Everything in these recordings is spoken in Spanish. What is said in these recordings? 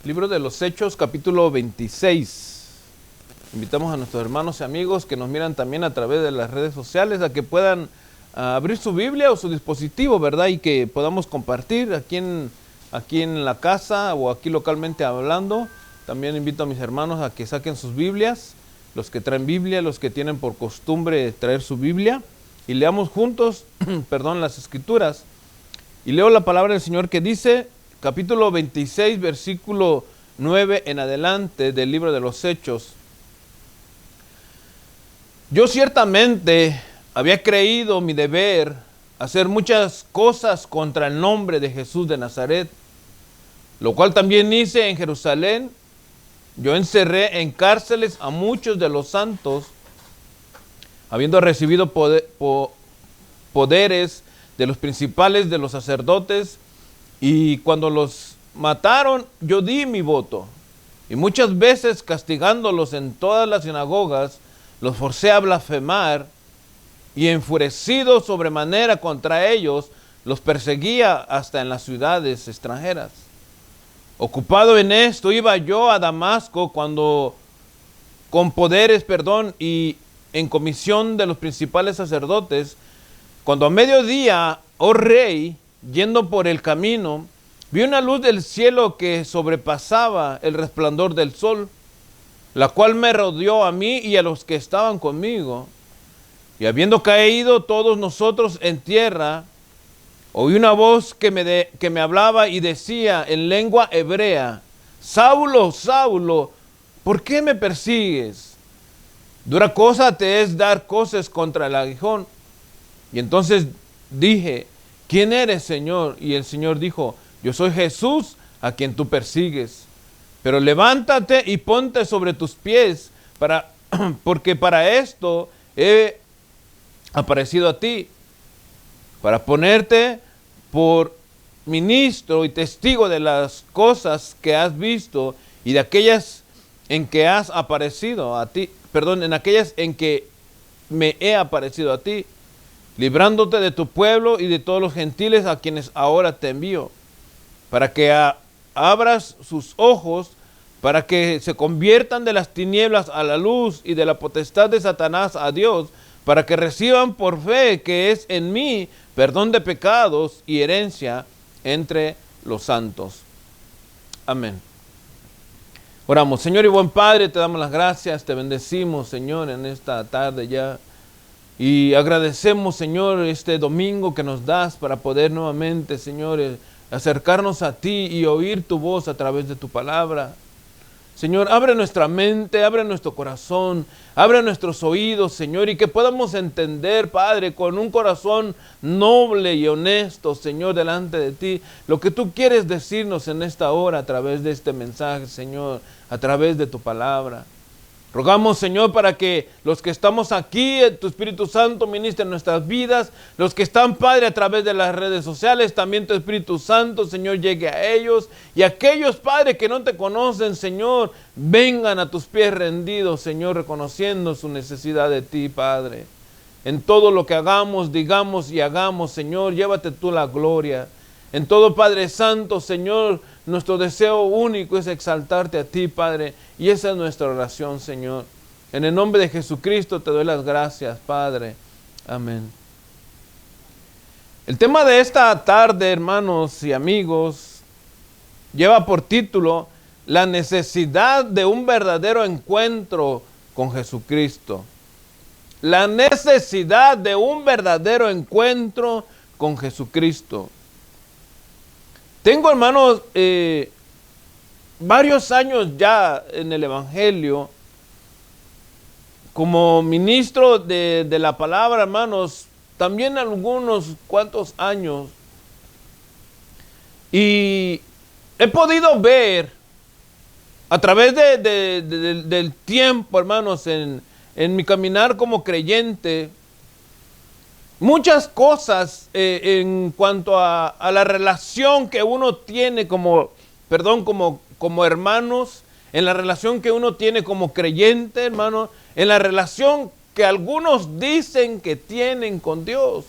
Libro de los Hechos, capítulo 26. Invitamos a nuestros hermanos y amigos que nos miran también a través de las redes sociales a que puedan abrir su Biblia o su dispositivo, ¿verdad? Y que podamos compartir aquí en la casa o aquí localmente hablando. También invito a mis hermanos a que saquen sus Biblias, los que traen Biblia, los que tienen por costumbre traer su Biblia, y leamos juntos, las Escrituras. Y leo la palabra del Señor que dice, capítulo 26, versículo 9 en adelante del libro de los Hechos. Yo ciertamente había creído mi deber hacer muchas cosas contra el nombre de Jesús de Nazaret, lo cual también hice en Jerusalén. Yo encerré en cárceles a muchos de los santos, habiendo recibido poderes de los principales de los sacerdotes, y cuando los mataron, yo di mi voto. Y muchas veces castigándolos en todas las sinagogas, los forcé a blasfemar, y enfurecido sobremanera contra ellos, los perseguía hasta en las ciudades extranjeras. Ocupado en esto, iba yo a Damasco con poderes, y en comisión de los principales sacerdotes, cuando a mediodía, oh rey, yendo por el camino, vi una luz del cielo que sobrepasaba el resplandor del sol, la cual me rodeó a mí y a los que estaban conmigo. Y habiendo caído todos nosotros en tierra, oí una voz que me hablaba y decía en lengua hebrea: Saulo, Saulo, ¿por qué me persigues? Dura cosa te es dar coces contra el aguijón. Y entonces dije: ¿quién eres, Señor? Y el Señor dijo: yo soy Jesús, a quien tú persigues. Pero levántate y ponte sobre tus pies, porque para esto he aparecido a ti, para ponerte por ministro y testigo de las cosas que has visto y de aquellas en que has aparecido a ti, en aquellas en que me he aparecido a ti, librándote de tu pueblo y de todos los gentiles a quienes ahora te envío, para que abras sus ojos, para que se conviertan de las tinieblas a la luz y de la potestad de Satanás a Dios, para que reciban por fe que es en mí perdón de pecados y herencia entre los santos. Amén. Oramos. Señor y buen Padre, te damos las gracias, te bendecimos, Señor, en esta tarde ya. Y agradecemos, Señor, este domingo que nos das para poder nuevamente, Señor, acercarnos a ti y oír tu voz a través de tu palabra. Señor, abre nuestra mente, abre nuestro corazón, abre nuestros oídos, Señor, y que podamos entender, Padre, con un corazón noble y honesto, Señor, delante de ti, lo que tú quieres decirnos en esta hora a través de este mensaje, Señor, a través de tu palabra. Rogamos, Señor, para que los que estamos aquí, tu Espíritu Santo ministre en nuestras vidas. Los que están, Padre, a través de las redes sociales, también tu Espíritu Santo, Señor, llegue a ellos. Y aquellos, Padre, que no te conocen, Señor, vengan a tus pies rendidos, Señor, reconociendo su necesidad de ti, Padre. En todo lo que hagamos, digamos y hagamos, Señor, llévate tú la gloria. En todo, Padre Santo, Señor, nuestro deseo único es exaltarte a ti, Padre, y esa es nuestra oración, Señor. En el nombre de Jesucristo te doy las gracias, Padre. Amén. El tema de esta tarde, hermanos y amigos, lleva por título la necesidad de un verdadero encuentro con Jesucristo. La necesidad de un verdadero encuentro con Jesucristo. Tengo, hermanos, varios años ya en el Evangelio, como ministro de la palabra, hermanos, también algunos cuantos años. Y he podido ver a través del tiempo, hermanos, en mi caminar como creyente, muchas cosas en cuanto a la relación que uno tiene como hermanos, en la relación que uno tiene como creyente, hermano, en la relación que algunos dicen que tienen con Dios.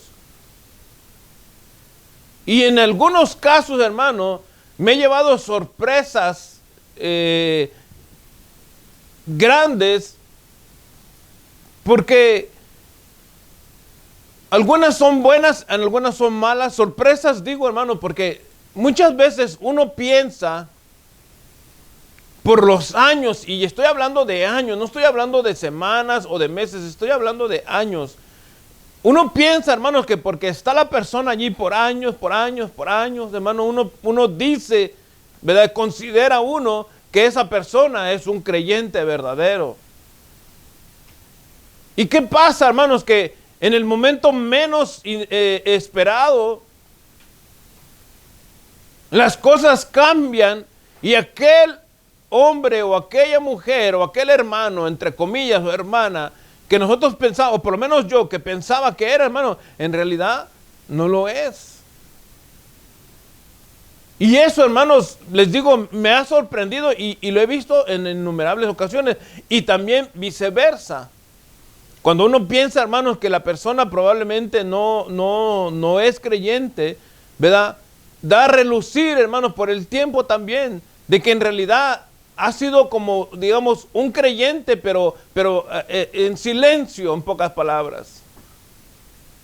Y en algunos casos, hermano, me he llevado sorpresas grandes, porque algunas son buenas, algunas son malas. Sorpresas, digo, hermano, porque muchas veces uno piensa por los años, y estoy hablando de años, no estoy hablando de semanas o de meses, estoy hablando de años. Uno piensa, hermanos, que porque está la persona allí por años, hermano, uno dice, ¿verdad? Considera uno que esa persona es un creyente verdadero. ¿Y qué pasa, hermanos? Que en el momento menos esperado, las cosas cambian y aquel hombre o aquella mujer o aquel hermano, entre comillas, o hermana, que nosotros pensábamos, o por lo menos yo, que pensaba que era, hermano, en realidad no lo es. Y eso, hermanos, les digo, me ha sorprendido y lo he visto en innumerables ocasiones, y también viceversa. Cuando uno piensa, hermanos, que la persona probablemente no es creyente, ¿verdad? Da a relucir, hermanos, por el tiempo también, de que en realidad ha sido como, digamos, un creyente, pero en silencio, en pocas palabras,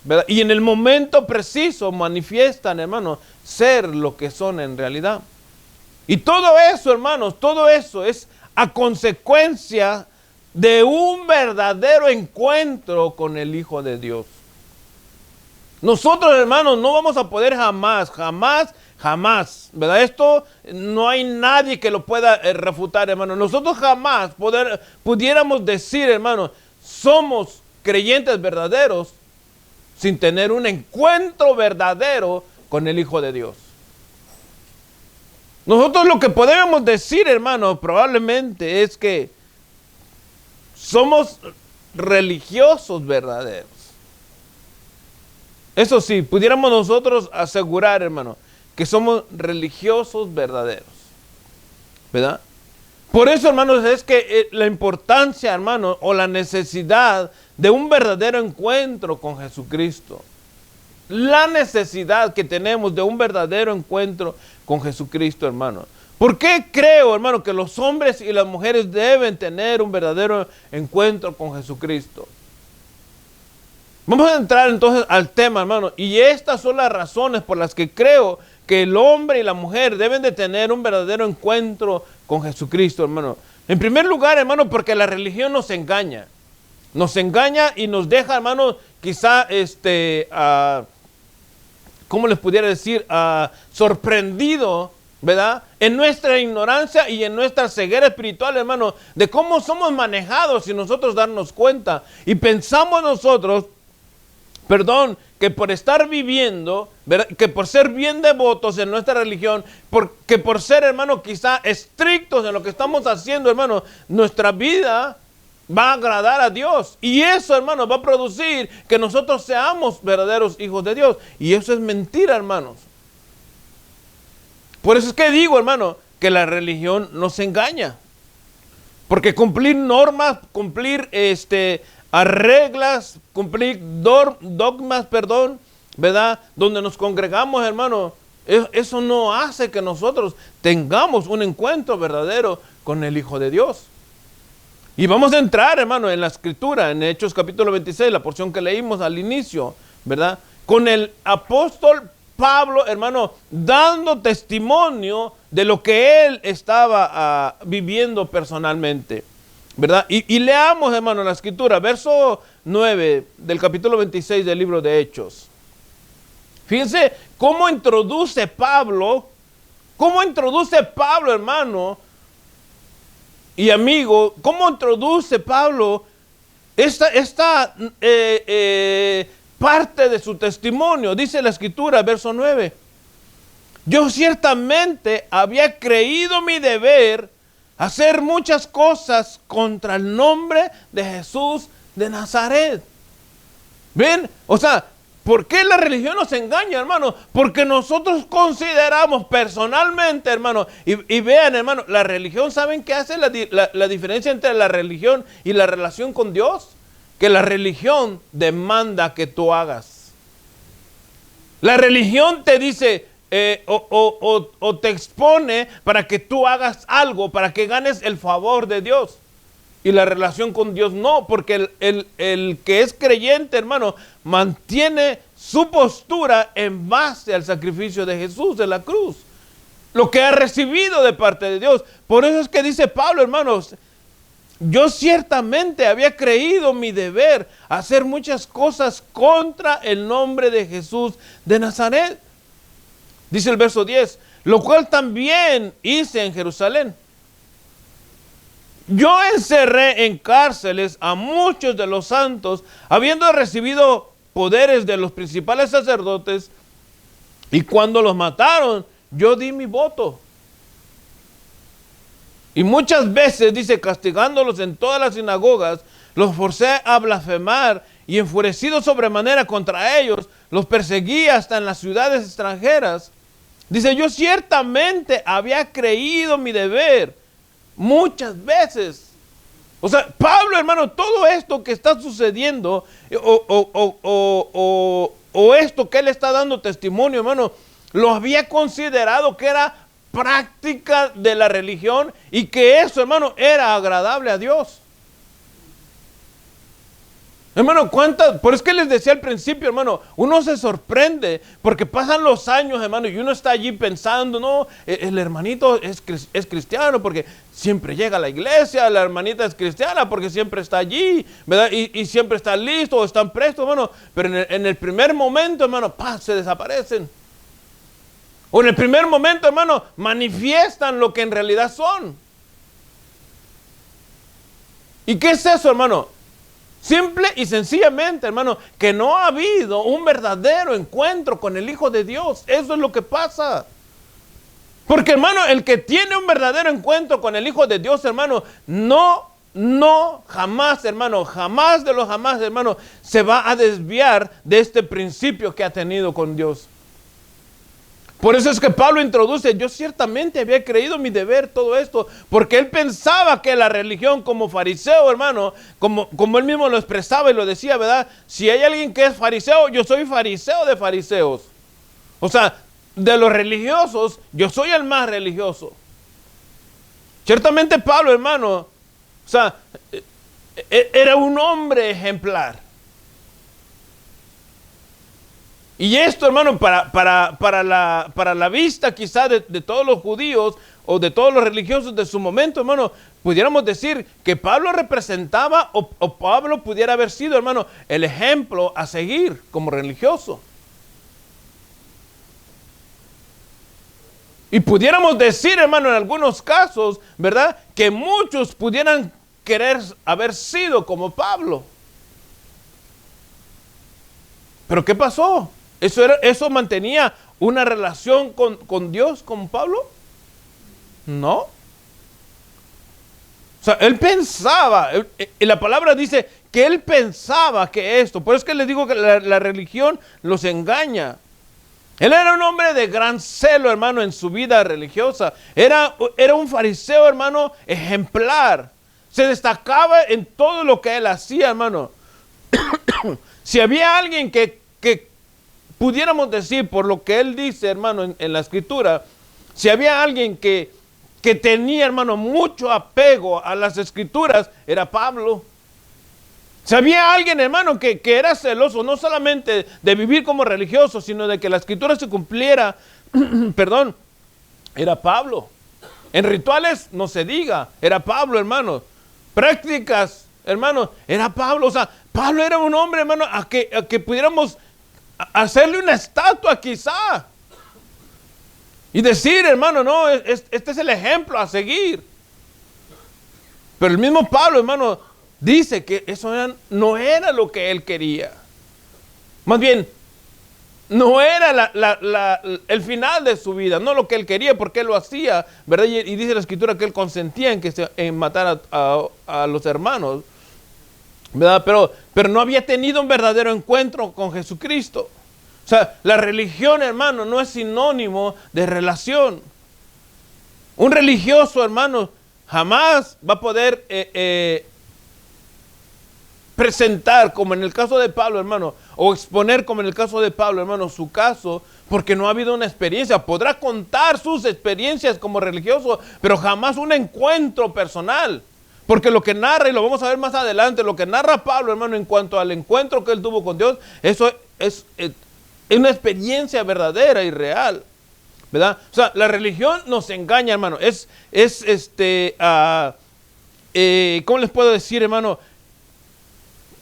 ¿verdad? Y en el momento preciso manifiestan, hermanos, ser lo que son en realidad. Y todo eso, hermanos, todo eso es a consecuencia de un verdadero encuentro con el Hijo de Dios. Nosotros, hermanos, no vamos a poder jamás, ¿verdad? Esto no hay nadie que lo pueda refutar, hermano. Nosotros jamás pudiéramos decir, hermano, somos creyentes verdaderos sin tener un encuentro verdadero con el Hijo de Dios. Nosotros lo que podemos decir, hermano, probablemente es que somos religiosos verdaderos. Eso sí, pudiéramos nosotros asegurar, hermano, que somos religiosos verdaderos, ¿verdad? Por eso, hermanos, es que la importancia, hermano, o la necesidad de un verdadero encuentro con Jesucristo. La necesidad que tenemos de un verdadero encuentro con Jesucristo, hermano. ¿Por qué creo, hermano, que los hombres y las mujeres deben tener un verdadero encuentro con Jesucristo? Vamos a entrar entonces al tema, hermano, y estas son las razones por las que creo que el hombre y la mujer deben de tener un verdadero encuentro con Jesucristo, hermano. En primer lugar, hermano, porque la religión nos engaña y nos deja, hermano, quizá, ¿cómo les pudiera decir? Sorprendido, ¿verdad? En nuestra ignorancia y en nuestra ceguera espiritual, hermano, de cómo somos manejados sin nosotros darnos cuenta. Y pensamos nosotros, que por estar viviendo, ¿verdad? Que por ser bien devotos en nuestra religión, que por ser, hermano, quizá estrictos en lo que estamos haciendo, hermano, nuestra vida va a agradar a Dios. Y eso, hermano, va a producir que nosotros seamos verdaderos hijos de Dios. Y eso es mentira, hermanos. Por eso es que digo, hermano, que la religión nos engaña. Porque cumplir normas, cumplir reglas, cumplir dogmas, ¿verdad? Donde nos congregamos, hermano, eso no hace que nosotros tengamos un encuentro verdadero con el Hijo de Dios. Y vamos a entrar, hermano, en la Escritura, en Hechos capítulo 26, la porción que leímos al inicio, ¿verdad? Con el apóstol Pablo, hermano, dando testimonio de lo que él estaba viviendo personalmente, ¿verdad? Y leamos, hermano, la Escritura, verso 9 del capítulo 26 del libro de Hechos. Fíjense cómo introduce Pablo, hermano y amigo, cómo introduce Pablo esta parte de su testimonio. Dice la Escritura, verso 9. Yo ciertamente había creído mi deber hacer muchas cosas contra el nombre de Jesús de Nazaret. ¿Ven? O sea, ¿por qué la religión nos engaña, hermano? Porque nosotros consideramos personalmente, hermano, y vean, hermano, la religión, ¿saben qué hace la diferencia entre la religión y la relación con Dios? Que la religión demanda que tú hagas. La religión te dice, o te expone para que tú hagas algo, para que ganes el favor de Dios. Y la relación con Dios no, porque el que es creyente, hermano, mantiene su postura en base al sacrificio de Jesús de la cruz. Lo que ha recibido de parte de Dios. Por eso es que dice Pablo, hermanos, yo ciertamente había creído mi deber hacer muchas cosas contra el nombre de Jesús de Nazaret. Dice el verso 10, lo cual también hice en Jerusalén. Yo encerré en cárceles a muchos de los santos, habiendo recibido poderes de los principales sacerdotes, y cuando los mataron, yo di mi voto. Y muchas veces, dice, castigándolos en todas las sinagogas, los forcé a blasfemar, y enfurecido sobremanera contra ellos, los perseguí hasta en las ciudades extranjeras. Dice, yo ciertamente había creído mi deber muchas veces. O sea, Pablo, hermano, todo esto que está sucediendo, o esto que él está dando testimonio, hermano, lo había considerado que era práctica de la religión y que eso, hermano, era agradable a Dios. Hermano, por eso que les decía al principio, hermano, uno se sorprende porque pasan los años, hermano, y uno está allí pensando, no, el hermanito es cristiano porque siempre llega a la iglesia, la hermanita es cristiana porque siempre está allí, ¿verdad? Y siempre está listo o están prestos, hermano, pero en el primer momento, hermano, se desaparecen. O en el primer momento, hermano, manifiestan lo que en realidad son. ¿Y qué es eso, hermano? Simple y sencillamente, hermano, que no ha habido un verdadero encuentro con el Hijo de Dios. Eso es lo que pasa. Porque, hermano, el que tiene un verdadero encuentro con el Hijo de Dios, hermano, jamás, hermano, jamás de los jamás, hermano, se va a desviar de este principio que ha tenido con Dios. Por eso es que Pablo introduce, yo ciertamente había creído mi deber todo esto, porque él pensaba que la religión como fariseo, hermano, como él mismo lo expresaba y lo decía, ¿verdad? Si hay alguien que es fariseo, yo soy fariseo de fariseos. O sea, de los religiosos, yo soy el más religioso. Ciertamente Pablo, hermano, o sea, era un hombre ejemplar. Y esto, hermano, para la vista quizá de todos los judíos o de todos los religiosos de su momento, hermano, pudiéramos decir que Pablo representaba o Pablo pudiera haber sido, hermano, el ejemplo a seguir como religioso. Y pudiéramos decir, hermano, en algunos casos, ¿verdad?, que muchos pudieran querer haber sido como Pablo. ¿Pero qué pasó? ¿Eso mantenía una relación con Dios, con Pablo? No. O sea, él pensaba, y la palabra dice que él pensaba que esto, por eso es que les digo que la religión los engaña. Él era un hombre de gran celo, hermano, en su vida religiosa. Era un fariseo, hermano, ejemplar. Se destacaba en todo lo que él hacía, hermano. Si había alguien que pudiéramos decir, por lo que él dice, hermano, en la escritura, si había alguien que tenía, hermano, mucho apego a las escrituras, era Pablo. Si había alguien, hermano, que era celoso, no solamente de vivir como religioso, sino de que la escritura se cumpliera, perdón, era Pablo. En rituales, no se diga, era Pablo, hermano. Prácticas, hermano, era Pablo. O sea, Pablo era un hombre, hermano, a que pudiéramos hacerle una estatua quizá y decir, hermano, no, este es el ejemplo a seguir. Pero el mismo Pablo, hermano, dice que eso no era lo que él quería. Más bien, no era el final de su vida, no lo que él quería, porque él lo hacía, ¿verdad? Y dice la escritura que él consentía en matar a los hermanos, ¿verdad? Pero no había tenido un verdadero encuentro con Jesucristo. O sea, la religión, hermano, no es sinónimo de relación. Un religioso, hermano, jamás va a poder presentar, como en el caso de Pablo, hermano, o exponer, como en el caso de Pablo, hermano, su caso, porque no ha habido una experiencia. Podrá contar sus experiencias como religioso, pero jamás un encuentro personal. Porque lo que narra, y lo vamos a ver más adelante, lo que narra Pablo, hermano, en cuanto al encuentro que él tuvo con Dios, eso es una experiencia verdadera y real, ¿verdad? O sea, la religión nos engaña, hermano. ¿Cómo les puedo decir, hermano?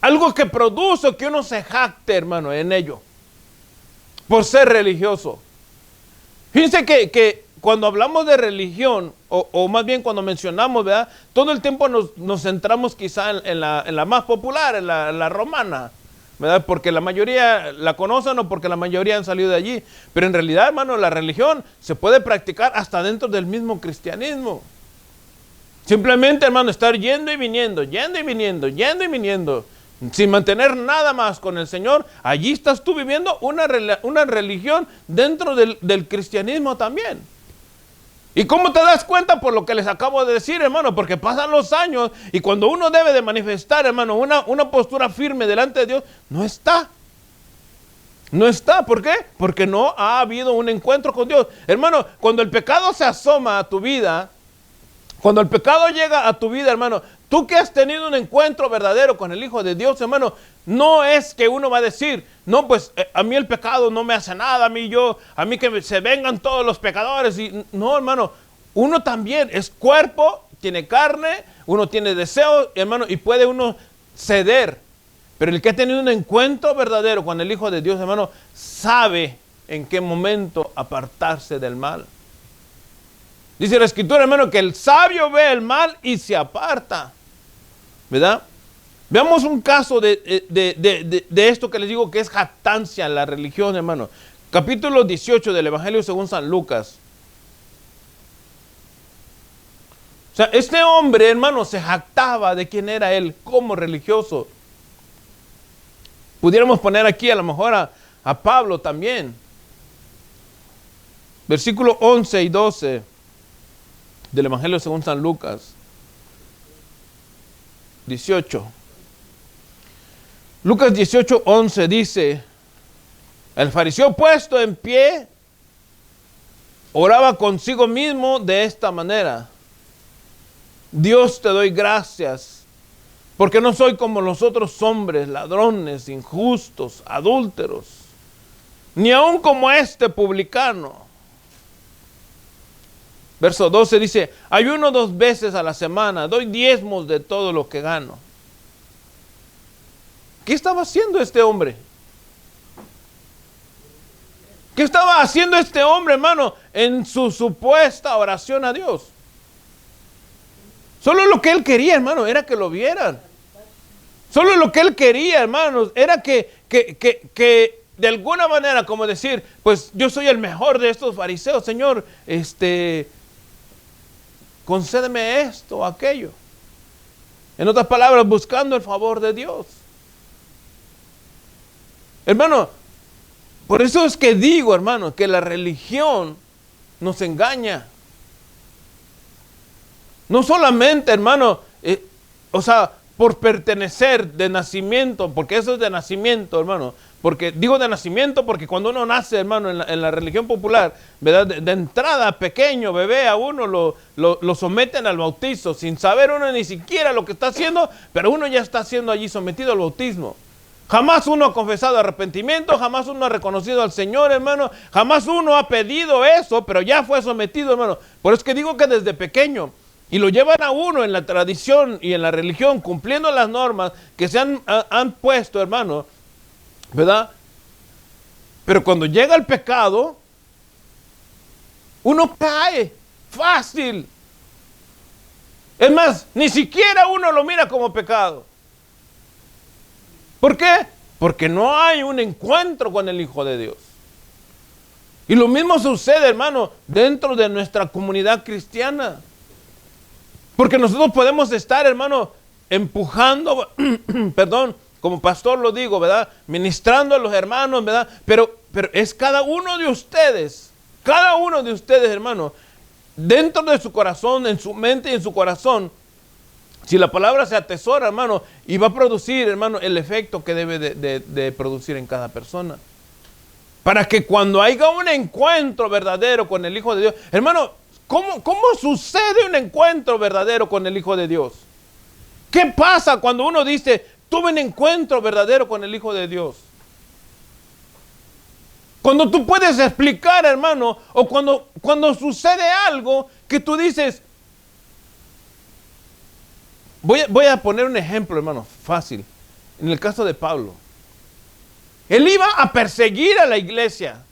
Algo que produce que uno se jacte, hermano, en ello, por ser religioso. Fíjense que cuando hablamos de religión, o más bien cuando mencionamos, ¿verdad? Todo el tiempo nos centramos quizá en la más popular, en la romana, ¿verdad? Porque la mayoría la conocen o porque la mayoría han salido de allí. Pero en realidad, hermano, la religión se puede practicar hasta dentro del mismo cristianismo. Simplemente, hermano, estar yendo y viniendo, yendo y viniendo, yendo y viniendo, sin mantener nada más con el Señor. Allí estás tú viviendo una religión dentro del cristianismo también. ¿Y cómo te das cuenta? Por lo que les acabo de decir, hermano, porque pasan los años y cuando uno debe de manifestar, hermano, una postura firme delante de Dios, no está. No está. ¿Por qué? Porque no ha habido un encuentro con Dios. Hermano, cuando el pecado se asoma a tu vida, cuando el pecado llega a tu vida, hermano, tú que has tenido un encuentro verdadero con el Hijo de Dios, hermano, no es que uno va a decir, no, pues a mí el pecado no me hace nada, a mí que se vengan todos los pecadores. No, hermano, uno también es cuerpo, tiene carne, uno tiene deseos, hermano, y puede uno ceder. Pero el que ha tenido un encuentro verdadero con el Hijo de Dios, hermano, sabe en qué momento apartarse del mal. Dice la Escritura, hermano, que el sabio ve el mal y se aparta, ¿verdad? Veamos un caso de esto que les digo que es jactancia en la religión, hermano. Capítulo 18 del Evangelio según San Lucas. O sea, este hombre, hermano, se jactaba de quién era él como religioso. Pudiéramos poner aquí a lo mejor a Pablo también. Versículo 11 y 12 del Evangelio según San Lucas. 18. Lucas 18, 11 dice, el fariseo puesto en pie oraba consigo mismo de esta manera: Dios, te doy gracias, porque no soy como los otros hombres, ladrones, injustos, adúlteros, ni aun como este publicano. Verso 12 dice, ayuno 2 veces a la semana, doy diezmos de todo lo que gano. ¿Qué estaba haciendo este hombre? ¿Qué estaba haciendo este hombre, hermano, en su supuesta oración a Dios? Solo lo que él quería, hermano, era que lo vieran. Solo lo que él quería, hermanos, era que de alguna manera, como decir, pues yo soy el mejor de estos fariseos, Señor, concédeme esto o aquello. En otras palabras, buscando el favor de Dios. Hermano, por eso es que digo, hermano, que la religión nos engaña. No solamente, hermano, por pertenecer de nacimiento, porque eso es de nacimiento, hermano. Porque digo de nacimiento porque cuando uno nace, hermano, en la religión popular, ¿verdad? De entrada, pequeño, bebé, a uno lo someten al bautizo, sin saber uno ni siquiera lo que está haciendo, pero uno ya está siendo allí sometido al bautismo. Jamás uno ha confesado arrepentimiento, jamás uno ha reconocido al Señor, hermano, jamás uno ha pedido eso, pero ya fue sometido, hermano. Por eso es que digo que desde pequeño, y lo llevan a uno en la tradición y en la religión, cumpliendo las normas que se han puesto, hermano, ¿verdad? Pero cuando llega el pecado, uno cae fácil. Es más, ni siquiera uno lo mira como pecado. ¿Por qué? Porque no hay un encuentro con el Hijo de Dios. Y lo mismo sucede, hermano, dentro de nuestra comunidad cristiana. Porque nosotros podemos estar, hermano, empujando, perdón, como pastor lo digo, ¿verdad? Ministrando a los hermanos, ¿verdad? Pero es cada uno de ustedes, hermano, dentro de su corazón, en su mente y en su corazón, Si la palabra se atesora, hermano, y va a producir, hermano, el efecto que debe de producir en cada persona. Para que cuando haya un encuentro verdadero con el Hijo de Dios, hermano, ¿cómo sucede un encuentro verdadero con el Hijo de Dios? ¿Qué pasa cuando uno dice, tuve un encuentro verdadero con el Hijo de Dios? Cuando tú puedes explicar, hermano, o cuando sucede algo que tú dices, voy a poner un ejemplo, hermano, fácil. En el caso de Pablo. Él iba a perseguir a la iglesia,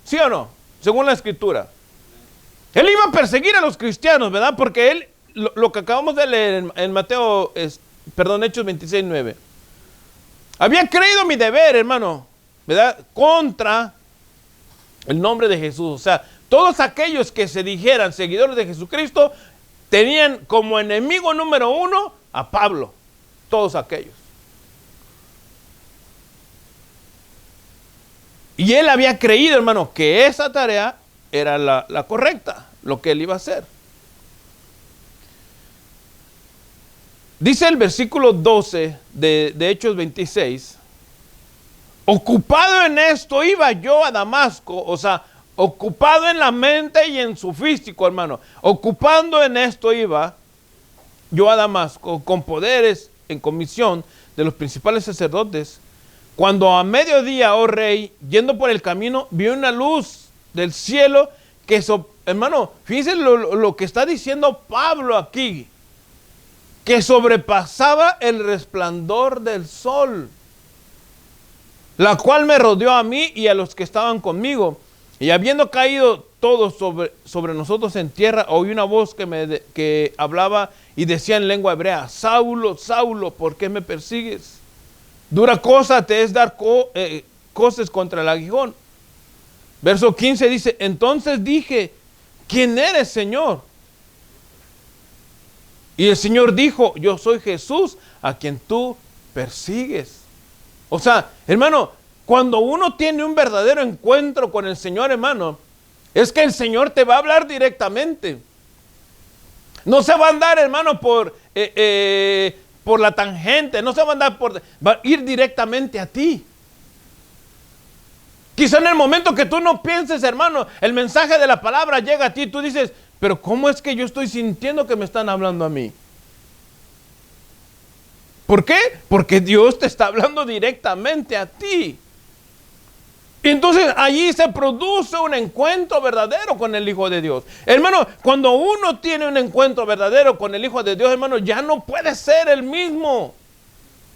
¿sí o no? Según la Escritura. Él iba a perseguir a los cristianos, ¿verdad? Porque él, lo que acabamos de leer en Mateo, Hechos 26:9. Había creído mi deber, hermano, ¿verdad? Contra el nombre de Jesús. O sea, todos aquellos que se dijeran seguidores de Jesucristo tenían como enemigo número uno a Pablo. Todos aquellos. Y él había creído, hermano, que esa tarea era la correcta, lo que él iba a hacer. Dice el versículo 12 de Hechos 26, ocupado en esto iba yo a Damasco, o sea, ocupado en la mente y en su físico, hermano, ocupando en esto iba yo a Damasco con poderes en comisión de los principales sacerdotes, cuando a mediodía, oh rey, yendo por el camino, vi una luz del cielo que, hermano, fíjense lo que está diciendo Pablo aquí, que sobrepasaba el resplandor del sol, la cual me rodeó a mí y a los que estaban conmigo. Y habiendo caído todos sobre nosotros en tierra, oí una voz que hablaba y decía en lengua hebrea, Saulo, Saulo, ¿por qué me persigues? Dura cosa te es dar cosas contra el aguijón. Verso 15 dice, entonces dije, ¿quién eres, Señor? Y el Señor dijo, yo soy Jesús a quien tú persigues. O sea, hermano, cuando uno tiene un verdadero encuentro con el Señor, hermano, es que el Señor te va a hablar directamente. No se va a andar, hermano, por la tangente, no se va a andar va a ir directamente a ti. Quizá en el momento que tú no pienses, hermano, el mensaje de la palabra llega a ti y tú dices, pero ¿cómo es que yo estoy sintiendo que me están hablando a mí? ¿Por qué? Porque Dios te está hablando directamente a ti. Y entonces allí se produce un encuentro verdadero con el Hijo de Dios. Hermano, cuando uno tiene un encuentro verdadero con el Hijo de Dios, hermano, ya no puede ser el mismo.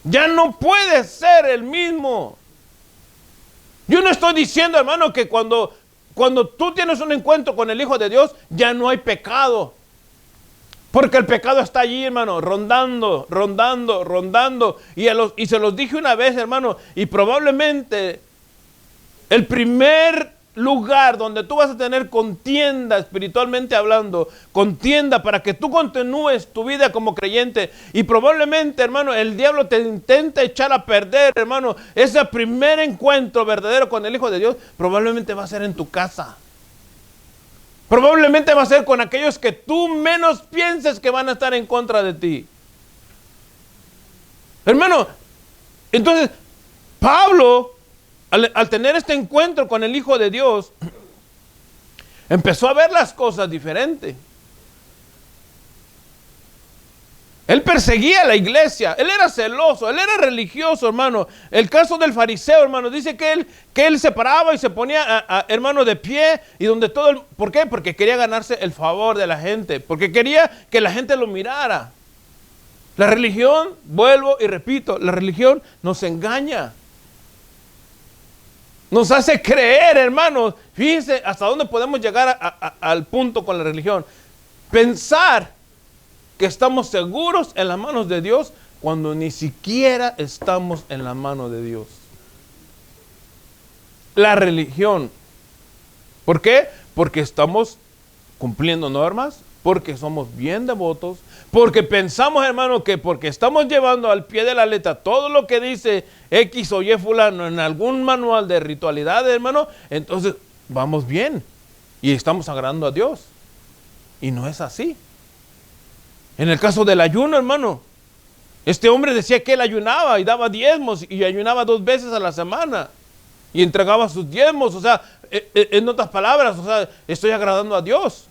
Ya no puede ser el mismo. Yo no estoy diciendo, hermano, que cuando tú tienes un encuentro con el Hijo de Dios, ya no hay pecado. Porque el pecado está allí, hermano, rondando. Y se los dije una vez, hermano, y probablemente el primer lugar donde tú vas a tener contienda, espiritualmente hablando, contienda para que tú continúes tu vida como creyente, y probablemente, hermano, el diablo te intenta echar a perder, hermano, ese primer encuentro verdadero con el Hijo de Dios, probablemente va a ser en tu casa. Probablemente va a ser con aquellos que tú menos pienses que van a estar en contra de ti. Hermano, entonces, Pablo, al tener este encuentro con el Hijo de Dios, empezó a ver las cosas diferentes. Él perseguía a la iglesia, él era celoso, él era religioso, hermano. El caso del fariseo, hermano, dice que él se paraba y se ponía, hermano, de pie, y donde todo, ¿por qué? Porque quería ganarse el favor de la gente, porque quería que la gente lo mirara. La religión, vuelvo y repito, la religión nos engaña. Nos hace creer, hermanos, fíjense hasta dónde podemos llegar al punto con la religión. Pensar que estamos seguros en las manos de Dios cuando ni siquiera estamos en la mano de Dios. La religión. ¿Por qué? Porque estamos cumpliendo normas, porque somos bien devotos, porque pensamos, hermano, que porque estamos llevando al pie de la letra todo lo que dice X o Y fulano en algún manual de ritualidad, hermano, entonces vamos bien y estamos agradando a Dios. Y no es así. En el caso del ayuno, hermano, Este hombre decía que él ayunaba y daba diezmos y ayunaba 2 veces a la semana y entregaba sus diezmos. O sea, en otras palabras, o sea, estoy agradando a Dios.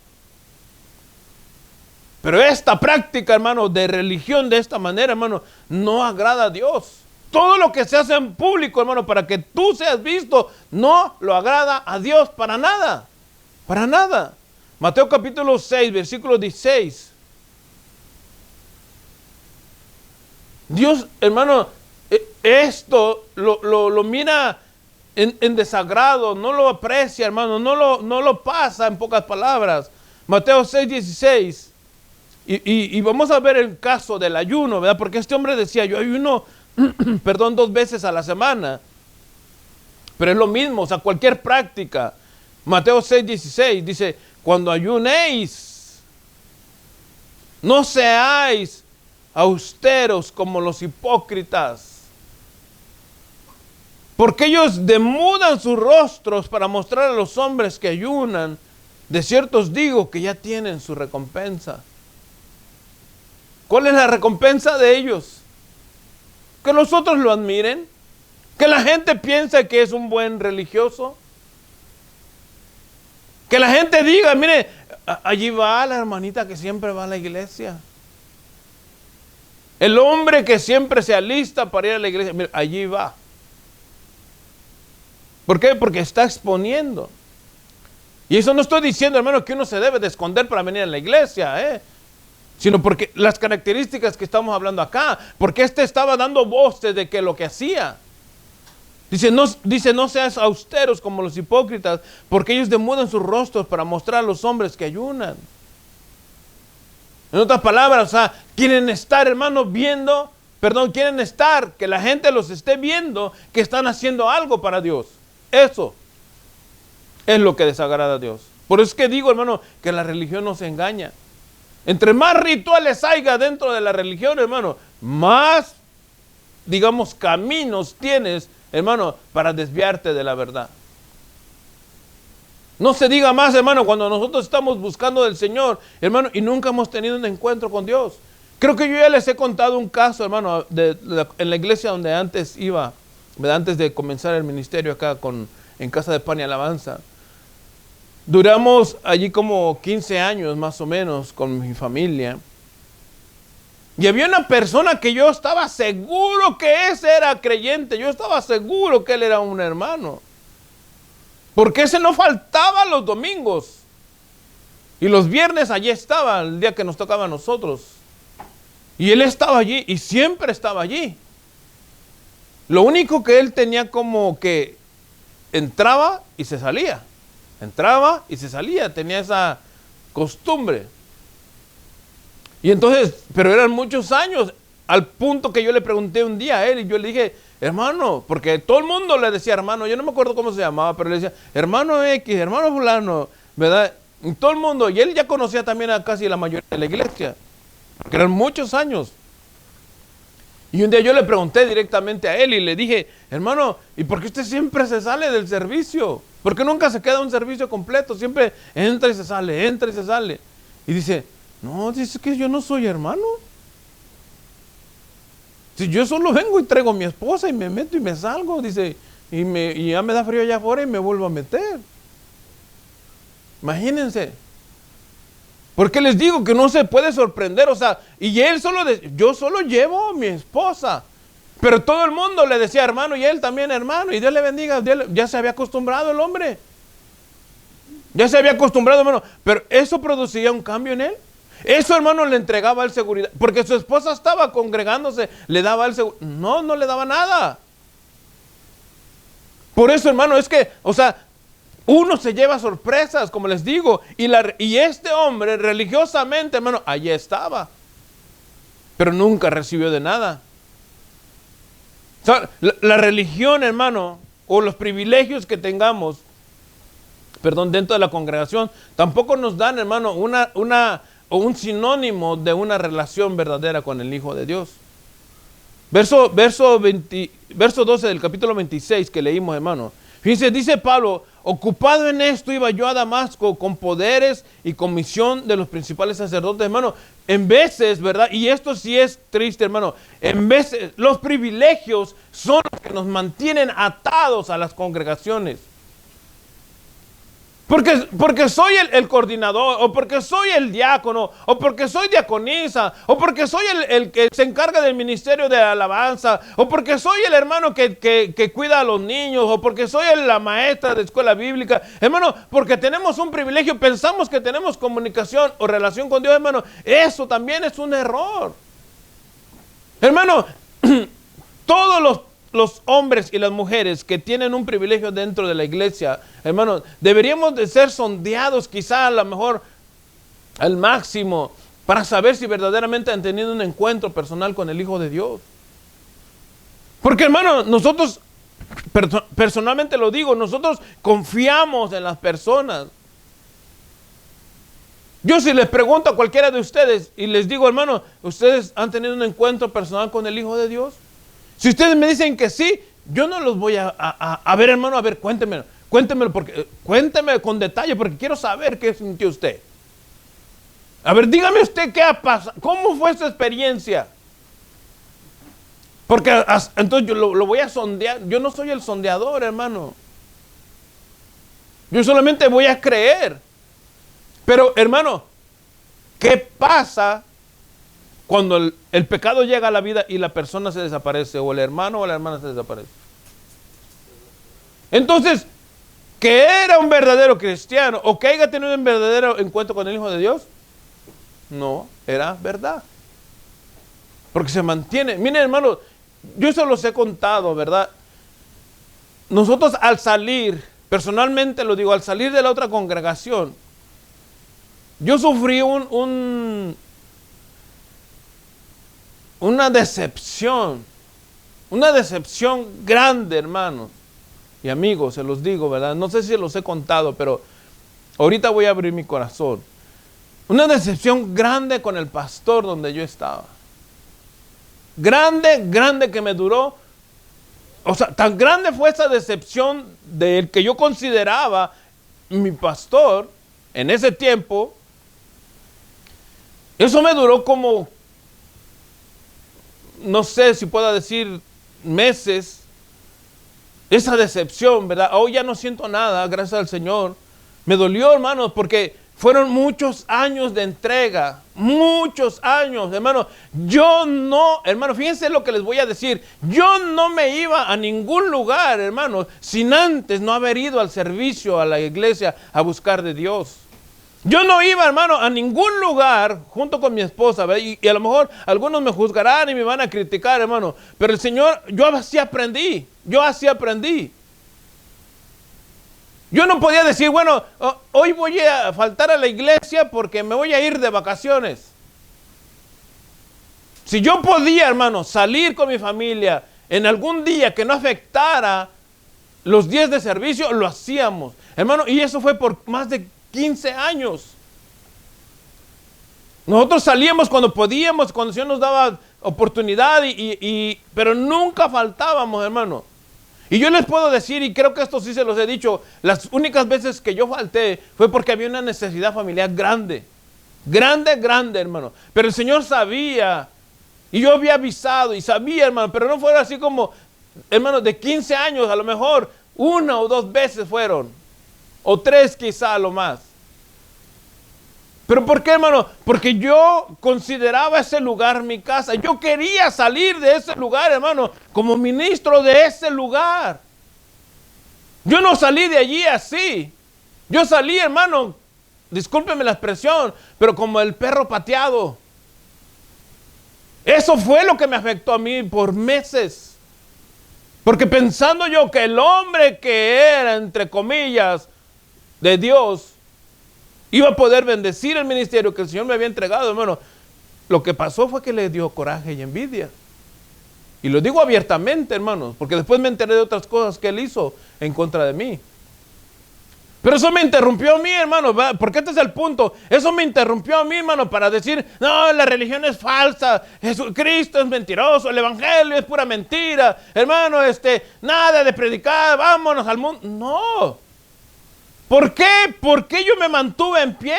Pero esta práctica, hermano, de religión de esta manera, hermano, no agrada a Dios. Todo lo que se hace en público, hermano, para que tú seas visto, no lo agrada a Dios para nada. Para nada. Mateo capítulo 6, versículo 16. Dios, hermano, esto lo mira en desagrado, no lo aprecia, hermano, no lo pasa en pocas palabras. Mateo 6, 16. Y vamos a ver el caso del ayuno, ¿verdad? Porque este hombre decía, yo ayuno, perdón, 2 veces a la semana. Pero es lo mismo, o sea, cualquier práctica. Mateo 6, 16 dice, cuando ayunéis, no seáis austeros como los hipócritas, porque ellos demudan sus rostros para mostrar a los hombres que ayunan. De cierto os digo que ya tienen su recompensa. ¿Cuál es la recompensa de ellos? Que los otros lo admiren, que la gente piense que es un buen religioso, que la gente diga, mire, allí va la hermanita que siempre va a la iglesia, el hombre que siempre se alista para ir a la iglesia, mire, allí va. ¿Por qué? Porque está exponiendo. Y eso no estoy diciendo, hermano, que uno se debe de esconder para venir a la iglesia, sino porque las características que estamos hablando acá, porque estaba dando voces de que lo que hacía. Dice, no seas austeros como los hipócritas, porque ellos demudan sus rostros para mostrar a los hombres que ayunan. En otras palabras, o sea, quieren estar, hermano, quieren estar, que la gente los esté viendo, que están haciendo algo para Dios. Eso es lo que desagrada a Dios. Por eso es que digo, hermano, que la religión nos engaña. Entre más rituales haya dentro de la religión, hermano, más, digamos, caminos tienes, hermano, para desviarte de la verdad. No se diga más, hermano, cuando nosotros estamos buscando del Señor, hermano, y nunca hemos tenido un encuentro con Dios. Creo que yo ya les he contado un caso, hermano, en la iglesia donde antes iba, ¿verdad? Antes de comenzar el ministerio acá en Casa de Pan y Alabanza. Duramos allí como 15 años más o menos con mi familia. Y había una persona que yo estaba seguro que ese era creyente. Yo estaba seguro que él era un hermano. Porque ese no faltaba los domingos. Y los viernes allí estaba, el día que nos tocaba a nosotros. Y él estaba allí y siempre estaba allí. Lo único que él tenía como que entraba y se salía. Entraba y se salía, tenía esa costumbre. Y entonces, pero eran muchos años, al punto que yo le pregunté un día a él y yo le dije, hermano, porque todo el mundo le decía hermano, yo no me acuerdo cómo se llamaba, pero le decía, hermano X, hermano fulano, ¿verdad? Y todo el mundo, y él ya conocía también a casi la mayoría de la iglesia, porque eran muchos años. Y un día yo le pregunté directamente a él y le dije, hermano, ¿y por qué usted siempre se sale del servicio? ¿Por qué nunca se queda un servicio completo? Siempre entra y se sale, entra y se sale. Y dice, no, dice que yo no soy hermano. Si yo solo vengo y traigo a mi esposa y me meto y me salgo, dice, y ya me da frío allá afuera y me vuelvo a meter. Imagínense. Porque les digo que no se puede sorprender, o sea, y él yo solo llevo a mi esposa, pero todo el mundo le decía hermano y él también hermano, y Dios le bendiga, ya se había acostumbrado el hombre, ya se había acostumbrado, hermano, pero eso producía un cambio en él. Eso, hermano, le entregaba a él seguridad, porque su esposa estaba congregándose, le daba a él seguridad, no le daba nada. Por eso, hermano, es que, o sea, uno se lleva sorpresas, como les digo, y este hombre religiosamente, hermano, allí estaba, pero nunca recibió de nada. O sea, la religión, hermano, o los privilegios que tengamos, dentro de la congregación, tampoco nos dan, hermano, o un sinónimo de una relación verdadera con el Hijo de Dios. Verso 12 del capítulo 26 que leímos, hermano. Fíjense, dice Pablo, ocupado en esto iba yo a Damasco con poderes y comisión de los principales sacerdotes, hermano. En veces, ¿verdad? Y esto sí es triste, hermano. En veces los privilegios son los que nos mantienen atados a las congregaciones. Porque soy el coordinador, o porque soy el diácono, o porque soy diaconisa, o porque soy el que se encarga del ministerio de alabanza, o porque soy el hermano que cuida a los niños, o porque soy la maestra de escuela bíblica. Hermano, porque tenemos un privilegio, pensamos que tenemos comunicación o relación con Dios, hermano. Eso también es un error. Hermano, todos los hombres y las mujeres que tienen un privilegio dentro de la iglesia, hermanos, deberíamos de ser sondeados quizá a lo mejor al máximo para saber si verdaderamente han tenido un encuentro personal con el Hijo de Dios. Porque, hermano, nosotros, personalmente lo digo, nosotros confiamos en las personas. Yo si les pregunto a cualquiera de ustedes y les digo, hermano, ¿ustedes han tenido un encuentro personal con el Hijo de Dios? Si ustedes me dicen que sí, yo no los voy a ver, hermano, a ver, cuéntemelo, cuénteme con detalle, porque quiero saber qué sintió usted. A ver, dígame usted qué ha pasado, cómo fue su experiencia. Porque entonces yo lo voy a sondear. Yo no soy el sondeador, hermano. Yo solamente voy a creer. Pero, hermano, ¿qué pasa cuando el pecado llega a la vida y la persona se desaparece, o el hermano o la hermana se desaparece? Entonces, que era un verdadero cristiano, o que haya tenido un verdadero encuentro con el Hijo de Dios, no, era verdad. Porque se mantiene. Miren, hermano, yo se los he contado, ¿verdad? Nosotros al salir, personalmente lo digo, al salir de la otra congregación, yo sufrí una decepción grande, hermanos y amigos, se los digo, ¿verdad? No sé si los he contado, pero ahorita voy a abrir mi corazón. Una decepción grande con el pastor donde yo estaba. Grande que me duró. O sea, tan grande fue esa decepción del que yo consideraba mi pastor en ese tiempo. Eso me duró como, no sé si puedo decir meses, esa decepción, ¿verdad? Hoy ya no siento nada, gracias al Señor. Me dolió, hermanos, porque fueron muchos años de entrega, muchos años, hermano. Yo no, hermano, fíjense lo que les voy a decir. Yo no me iba a ningún lugar, hermano, sin antes no haber ido al servicio, a la iglesia, a buscar de Dios. Yo no iba, hermano, a ningún lugar junto con mi esposa, ¿verdad? Y a lo mejor algunos me juzgarán y me van a criticar, hermano. Pero el Señor, yo así aprendí. Yo no podía decir, bueno, hoy voy a faltar a la iglesia porque me voy a ir de vacaciones. Si yo podía, hermano, salir con mi familia en algún día que no afectara los días de servicio, lo hacíamos. Hermano, y eso fue por más de 15 años. Nosotros salíamos cuando podíamos, cuando el Señor nos daba oportunidad, pero nunca faltábamos, hermano. Y yo les puedo decir, y creo que esto sí se los he dicho, las únicas veces que yo falté fue porque había una necesidad familiar grande, hermano. Pero el Señor sabía, y yo había avisado, y sabía, hermano, pero no fuera así como, hermano, de 15 años, a lo mejor 1 o 2 veces fueron, o 3 quizá lo más. ¿Pero por qué, hermano? Porque yo consideraba ese lugar mi casa. Yo quería salir de ese lugar, hermano, como ministro de ese lugar. Yo no salí de allí así. Yo salí, hermano, discúlpeme la expresión, pero como el perro pateado. Eso fue lo que me afectó a mí por meses. Porque pensando yo que el hombre que era, entre comillas, de Dios, iba a poder bendecir el ministerio que el Señor me había entregado, hermano. Lo que pasó fue que le dio coraje y envidia. Y lo digo abiertamente, hermanos, porque después me enteré de otras cosas que él hizo en contra de mí. Pero eso me interrumpió a mí, hermano, ¿verdad? Porque este es el punto. Eso me interrumpió a mí, hermano, para decir, no, la religión es falsa, Jesucristo es mentiroso, el evangelio es pura mentira, hermano, nada de predicar, vámonos al mundo. No. ¿Por qué? ¿Por qué yo me mantuve en pie?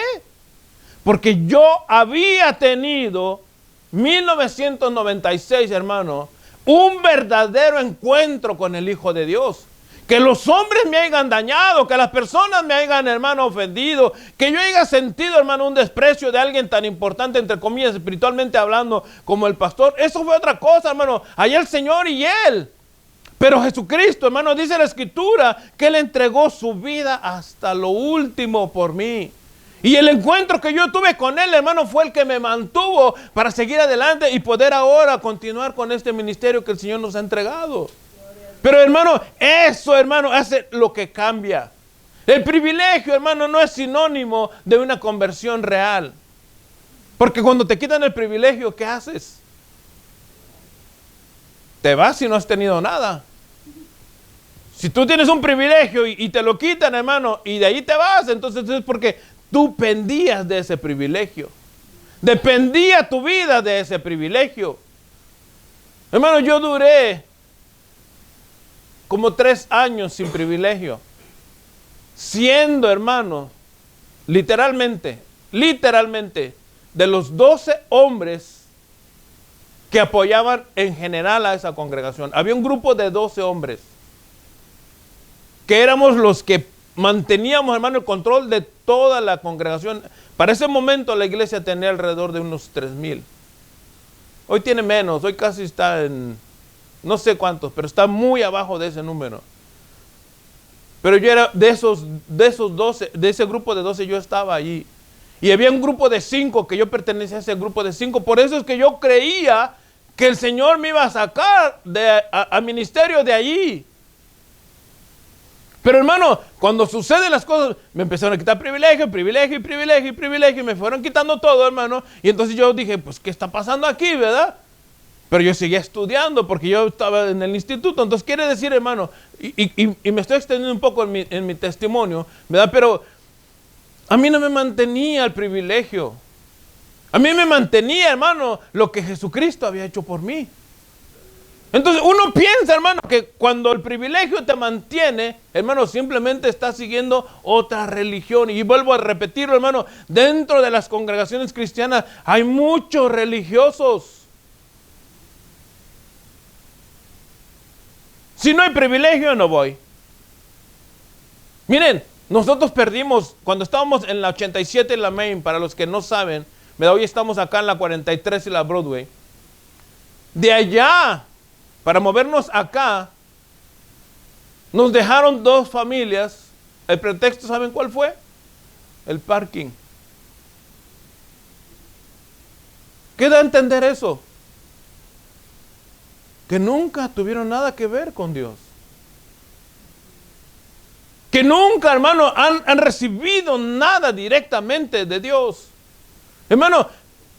Porque yo había tenido 1996, hermano, un verdadero encuentro con el Hijo de Dios. Que los hombres me hayan dañado, que las personas me hayan, hermano, ofendido, que yo haya sentido, hermano, un desprecio de alguien tan importante, entre comillas, espiritualmente hablando, como el pastor. Eso fue otra cosa, hermano. Allá el Señor y Él. Pero Jesucristo, hermano, dice la Escritura que Él entregó su vida hasta lo último por mí. Y el encuentro que yo tuve con Él, hermano, fue el que me mantuvo para seguir adelante y poder ahora continuar con este ministerio que el Señor nos ha entregado. Pero, hermano, eso, hermano, hace lo que cambia. El privilegio, hermano, no es sinónimo de una conversión real. Porque cuando te quitan el privilegio, ¿qué haces? Te vas si no has tenido nada. Si tú tienes un privilegio y te lo quitan, hermano, y de ahí te vas, entonces es porque tú pendías de ese privilegio. Dependía tu vida de ese privilegio. Hermano, yo duré como 3 años sin privilegio. Siendo, hermano, literalmente, de los 12 hombres que apoyaban en general a esa congregación. Había un grupo de 12 hombres que éramos los que manteníamos, hermano, el control de toda la congregación. Para ese momento la iglesia tenía alrededor de unos 3,000. Hoy tiene menos, hoy casi está en no sé cuántos, pero está muy abajo de ese número. Pero yo era de esos 12, de ese grupo de 12 yo estaba allí. Y había un grupo de 5 que yo pertenecía a ese grupo de 5. Por eso es que yo creía que el Señor me iba a sacar a ministerio de allí. Pero, hermano, cuando suceden las cosas, me empezaron a quitar privilegio, y me fueron quitando todo, hermano. Y entonces yo dije, pues, ¿qué está pasando aquí, verdad? Pero yo seguía estudiando porque yo estaba en el instituto. Entonces quiere decir, hermano, y me estoy extendiendo un poco en mi testimonio, ¿verdad? Pero a mí no me mantenía el privilegio. A mí me mantenía, hermano, lo que Jesucristo había hecho por mí. Entonces uno piensa, hermano, que cuando el privilegio te mantiene, hermano, simplemente estás siguiendo otra religión. Y vuelvo a repetirlo, hermano, dentro de las congregaciones cristianas hay muchos religiosos. Si no hay privilegio, no voy. Miren, nosotros perdimos, cuando estábamos en la 87 en la Main, para los que no saben, hoy estamos acá en la 43 y la Broadway. De allá, para movernos acá, nos dejaron 2 familias. El pretexto, ¿saben cuál fue? El parking. ¿Qué da a entender eso? Que nunca tuvieron nada que ver con Dios. Que nunca, hermano, han recibido nada directamente de Dios. Hermano,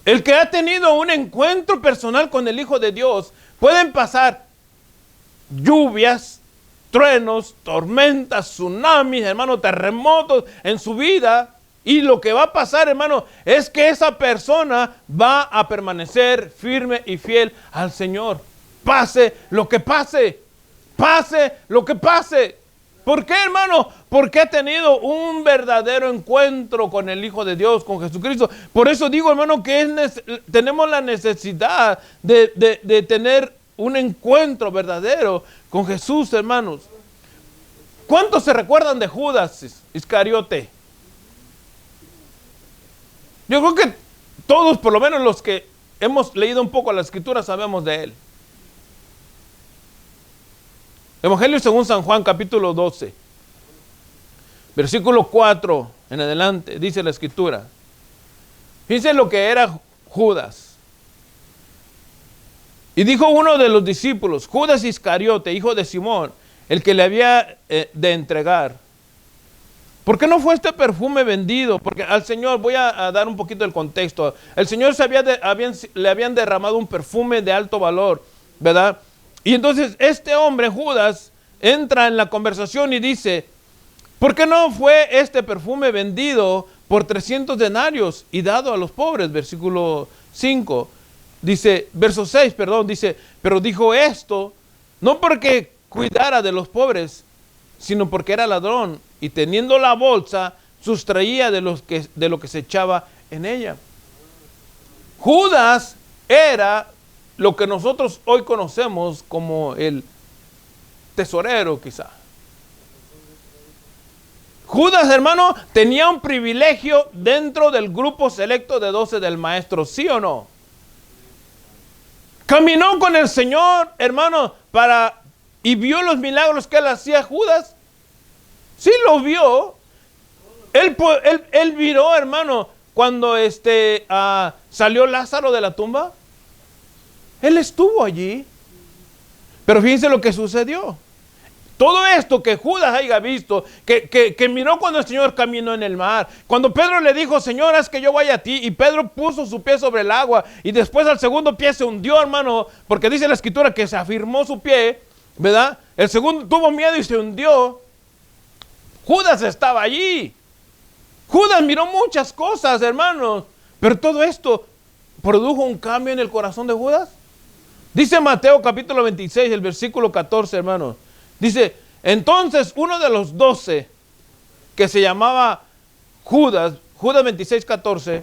el que ha tenido un encuentro personal con el Hijo de Dios, pueden pasar lluvias, truenos, tormentas, tsunamis, hermano, terremotos en su vida. Y lo que va a pasar, hermano, es que esa persona va a permanecer firme y fiel al Señor. Pase lo que pase. Pase lo que pase. ¿Por qué, hermano? Porque ha tenido un verdadero encuentro con el Hijo de Dios, con Jesucristo. Por eso digo, hermano, que tenemos la necesidad de tener un encuentro verdadero con Jesús, hermanos. ¿Cuántos se recuerdan de Judas Iscariote? Yo creo que todos, por lo menos los que hemos leído un poco la Escritura, sabemos de él. Evangelio según San Juan, capítulo 12, versículo 4 en adelante, dice la Escritura. Fíjense lo que era Judas. Y dijo uno de los discípulos, Judas Iscariote, hijo de Simón, el que le había de entregar. ¿Por qué no fue este perfume vendido? Porque al Señor, voy a dar un poquito el contexto. El Señor le habían derramado un perfume de alto valor, ¿verdad? Y entonces este hombre, Judas, entra en la conversación y dice, ¿Por qué no fue este perfume vendido por 300 denarios y dado a los pobres? Versículo 5. Dice, verso 6, perdón, dice, pero dijo esto no porque cuidara de los pobres, sino porque era ladrón y teniendo la bolsa sustraía de lo que se echaba en ella. Judas era lo que nosotros hoy conocemos como el tesorero, quizá. Judas, hermano, tenía un privilegio dentro del grupo selecto de 12 del maestro, ¿sí o no? Caminó con el Señor, hermano, y vio los milagros que él hacía. Judas, sí lo vio. Él miró, hermano, cuando salió Lázaro de la tumba. Él estuvo allí. Pero fíjense lo que sucedió. Todo esto que Judas haya visto, que miró cuando el Señor caminó en el mar, cuando Pedro le dijo, Señor, haz que yo vaya a ti, y Pedro puso su pie sobre el agua, y después al segundo pie se hundió, hermano, porque dice la Escritura que se afirmó su pie, ¿verdad? El segundo tuvo miedo y se hundió. Judas estaba allí. Judas miró muchas cosas, hermanos, pero todo esto produjo un cambio en el corazón de Judas. Dice Mateo capítulo 26, el versículo 14, hermanos. Dice, entonces uno de los 12, que se llamaba Judas 26, 14,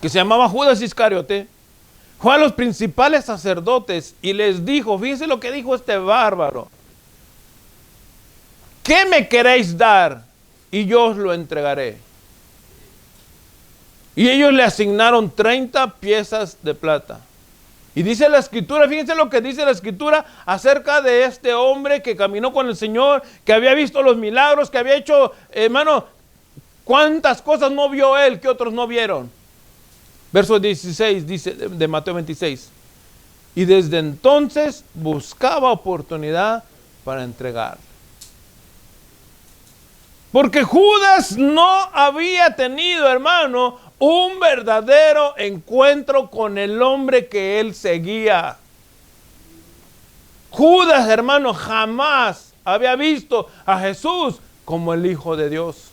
que se llamaba Judas Iscariote, fue a los principales sacerdotes y les dijo, fíjense lo que dijo este bárbaro, ¿qué me queréis dar? Y yo os lo entregaré. Y ellos le asignaron 30 piezas de plata. Y dice la Escritura, fíjense lo que dice la Escritura acerca de este hombre que caminó con el Señor, que había visto los milagros, que había hecho, hermano, cuántas cosas no vio él que otros no vieron. Verso 16 dice de Mateo 26. Y desde entonces buscaba oportunidad para entregar. Porque Judas no había tenido, hermano, un verdadero encuentro con el hombre que él seguía. Judas, hermano, jamás había visto a Jesús como el Hijo de Dios.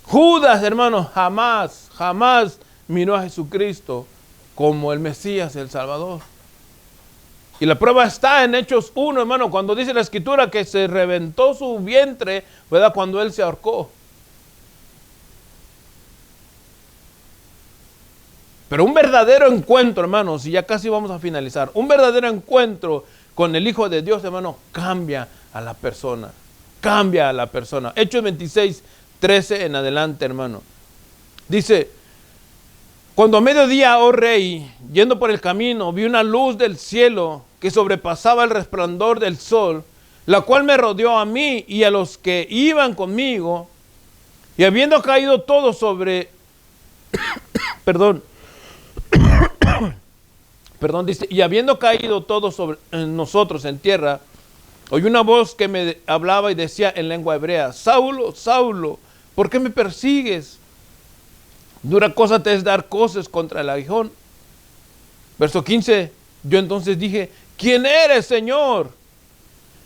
Judas, hermano, jamás miró a Jesucristo como el Mesías, el Salvador. Y la prueba está en Hechos 1, hermano, cuando dice la Escritura que se reventó su vientre, ¿verdad? Cuando él se ahorcó. Pero un verdadero encuentro, hermanos, y ya casi vamos a finalizar, un verdadero encuentro con el Hijo de Dios, hermano, cambia a la persona. Cambia a la persona. Hechos 26, 13 en adelante, hermano. Dice, cuando a mediodía, oh rey, yendo por el camino, vi una luz del cielo que sobrepasaba el resplandor del sol, la cual me rodeó a mí y a los que iban conmigo, y habiendo caído todo sobre, perdón, dice, y habiendo caído todo sobre nosotros en tierra, oí una voz que me hablaba y decía en lengua hebrea, Saulo, Saulo, ¿por qué me persigues? Dura cosa te es dar coces contra el aguijón. Verso 15, yo entonces dije, ¿quién eres, Señor?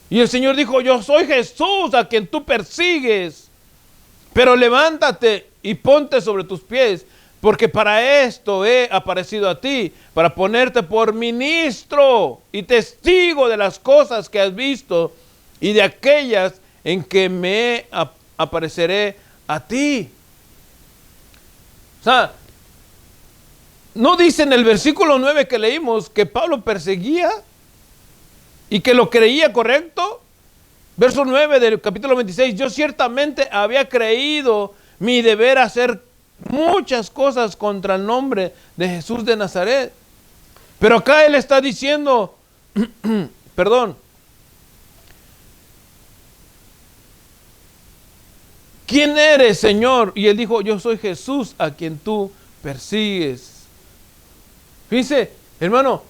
Y el Señor dijo, yo soy Jesús a quien tú persigues. Pero levántate y ponte sobre tus pies, porque para esto he aparecido a ti, para ponerte por ministro y testigo de las cosas que has visto y de aquellas en que me apareceré a ti. O sea, ¿no dice en el versículo 9 que leímos que Pablo perseguía y que lo creía correcto? Verso 9 del capítulo 26, yo ciertamente había creído mi deber hacer muchas cosas contra el nombre de Jesús de Nazaret. Pero acá él está diciendo, perdón, ¿quién eres, Señor? Y él dijo, yo soy Jesús a quien tú persigues. Fíjense, hermano,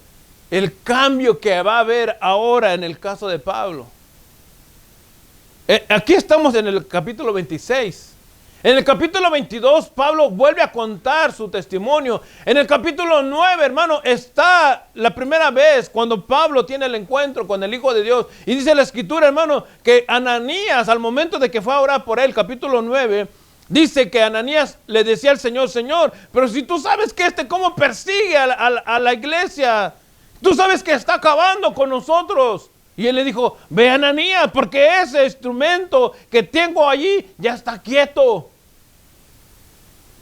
el cambio que va a haber ahora en el caso de Pablo. Aquí estamos en el capítulo 26. En el capítulo 22, Pablo vuelve a contar su testimonio. En el capítulo 9, hermano, está la primera vez cuando Pablo tiene el encuentro con el Hijo de Dios. Y dice la Escritura, hermano, que Ananías, al momento de que fue a orar por él, capítulo 9, dice que Ananías le decía al Señor, Señor, pero si tú sabes que cómo persigue a la iglesia, tú sabes que está acabando con nosotros. Y él le dijo, ve Ananías, porque ese instrumento que tengo allí ya está quieto.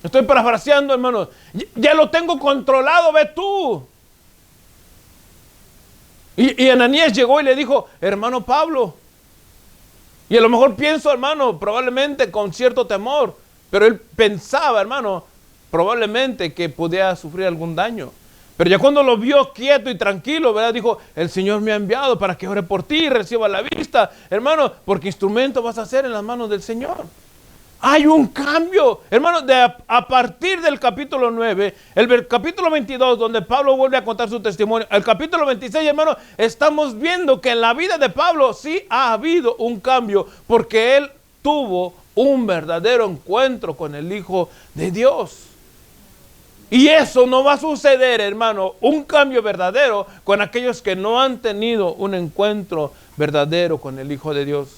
Estoy parafraseando, hermano. Ya lo tengo controlado, ve tú. Y Ananías llegó y le dijo, hermano Pablo. Y a lo mejor pienso, hermano, probablemente con cierto temor. Pero él pensaba, hermano, probablemente que podía sufrir algún daño. Pero ya cuando lo vio quieto y tranquilo, ¿verdad? Dijo, el Señor me ha enviado para que ore por ti y reciba la vista. Hermano, porque instrumento vas a hacer en las manos del Señor. Hay un cambio, hermano, a partir del capítulo 9, el capítulo 22, donde Pablo vuelve a contar su testimonio, el capítulo 26, hermano, estamos viendo que en la vida de Pablo sí ha habido un cambio, porque él tuvo un verdadero encuentro con el Hijo de Dios. Y eso no va a suceder, hermano, un cambio verdadero con aquellos que no han tenido un encuentro verdadero con el Hijo de Dios.